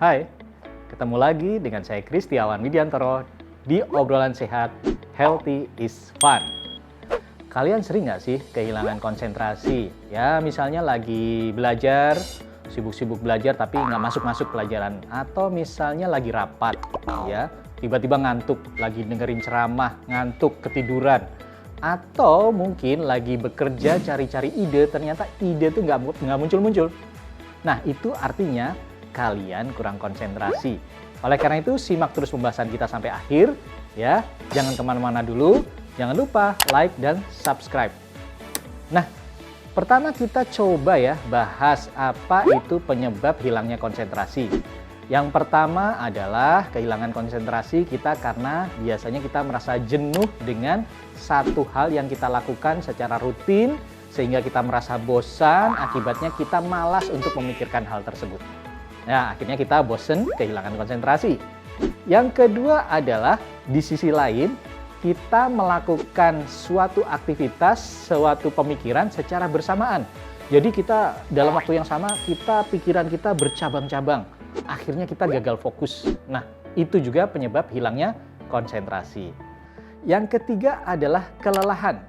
Hai, ketemu lagi dengan saya Kristiawan Widiantoro di obrolan sehat Healthy is Fun. Kalian sering nggak sih kehilangan konsentrasi? Ya misalnya lagi belajar, sibuk-sibuk belajar tapi nggak masuk-masuk pelajaran. Atau misalnya lagi rapat, ya tiba-tiba ngantuk, lagi dengerin ceramah, ngantuk, ketiduran. Atau mungkin lagi bekerja cari-cari ide, ternyata ide tuh nggak muncul-muncul. Nah itu artinya kalian kurang konsentrasi. Oleh karena itu simak terus pembahasan kita sampai akhir ya. Jangan kemana-mana dulu. Jangan lupa like dan subscribe. Nah, pertama kita coba ya bahas apa itu penyebab hilangnya konsentrasi. Yang pertama adalah kehilangan konsentrasi kita karena biasanya kita merasa jenuh dengan satu hal yang kita lakukan secara rutin sehingga kita merasa bosan, akibatnya kita malas untuk memikirkan hal tersebut. Nah, akhirnya kita bosan, kehilangan konsentrasi. Yang kedua adalah di sisi lain, kita melakukan suatu aktivitas, suatu pemikiran secara bersamaan. Jadi kita dalam waktu yang sama, pikiran kita bercabang-cabang. Akhirnya kita gagal fokus. Nah, itu juga penyebab hilangnya konsentrasi. Yang ketiga adalah kelelahan.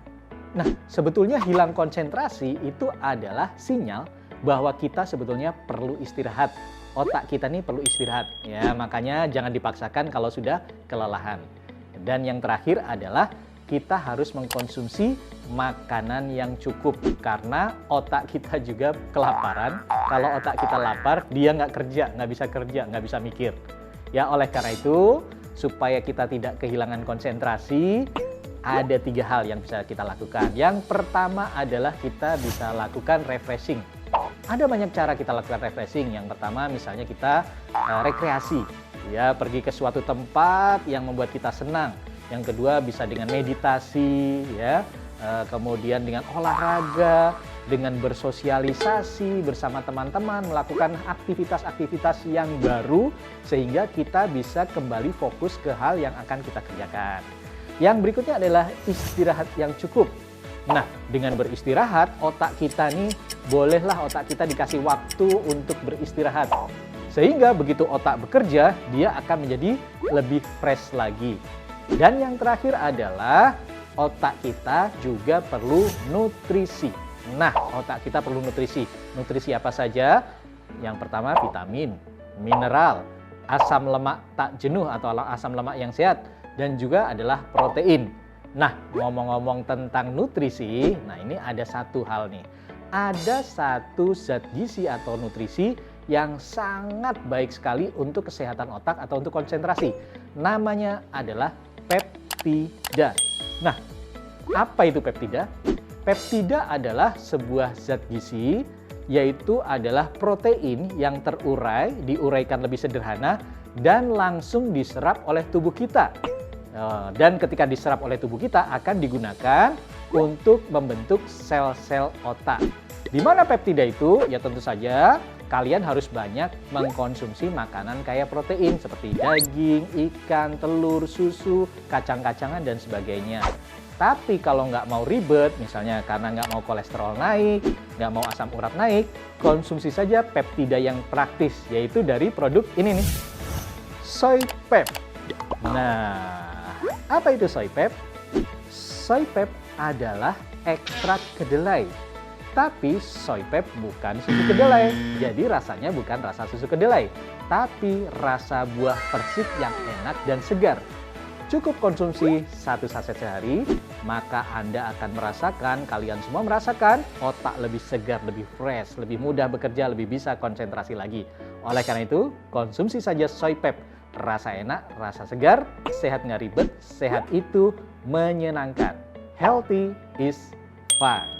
Nah, sebetulnya hilang konsentrasi itu adalah sinyal bahwa kita sebetulnya perlu istirahat. Otak kita nih perlu istirahat. Ya, makanya jangan dipaksakan kalau sudah kelelahan. Dan yang terakhir adalah kita harus mengkonsumsi makanan yang cukup. Karena otak kita juga kelaparan. Kalau otak kita lapar, dia nggak kerja, nggak bisa mikir. Ya, oleh karena itu, supaya kita tidak kehilangan konsentrasi, ada 3 hal yang bisa kita lakukan. Yang pertama adalah kita bisa lakukan refreshing. Ada banyak cara kita lakukan refreshing. Yang pertama misalnya kita rekreasi, ya pergi ke suatu tempat yang membuat kita senang. Yang kedua bisa dengan meditasi, ya kemudian dengan olahraga, dengan bersosialisasi bersama teman-teman, melakukan aktivitas-aktivitas yang baru sehingga kita bisa kembali fokus ke hal yang akan kita kerjakan. Yang berikutnya adalah istirahat yang cukup. Nah, dengan beristirahat, otak kita nih, bolehlah otak kita dikasih waktu untuk beristirahat. Sehingga begitu otak bekerja, dia akan menjadi lebih fresh lagi. Dan yang terakhir adalah otak kita juga perlu nutrisi. Nah, otak kita perlu nutrisi. Nutrisi apa saja? Yang pertama vitamin, mineral, asam lemak tak jenuh atau asam lemak yang sehat. Dan juga adalah protein. Nah, ngomong-ngomong tentang nutrisi, nah ini ada satu hal nih. Ada satu zat gizi atau nutrisi yang sangat baik sekali untuk kesehatan otak atau untuk konsentrasi. Namanya adalah peptida. Nah, apa itu peptida? Peptida adalah sebuah zat gizi, yaitu adalah protein yang diuraikan lebih sederhana, dan langsung diserap oleh tubuh kita. Dan ketika diserap oleh tubuh kita akan digunakan untuk membentuk sel-sel otak. Di mana peptida itu? Ya tentu saja kalian harus banyak mengkonsumsi makanan kaya protein seperti daging, ikan, telur, susu, kacang-kacangan dan sebagainya. Tapi kalau nggak mau ribet, misalnya karena nggak mau kolesterol naik, nggak mau asam urat naik, konsumsi saja peptida yang praktis, yaitu dari produk ini nih, soy pep. Nah, apa itu soy pep? Soy pep adalah ekstrak kedelai. Tapi soy pep bukan susu kedelai. Jadi rasanya bukan rasa susu kedelai, tapi rasa buah persik yang enak dan segar. Cukup konsumsi 1 saset sehari, maka Anda akan merasakan, kalian semua merasakan, otak lebih segar, lebih fresh, lebih mudah bekerja, lebih bisa konsentrasi lagi. Oleh karena itu, konsumsi saja soy pep. Rasa enak, rasa segar, sehat nggak ribet, sehat itu menyenangkan. Healthy is fun.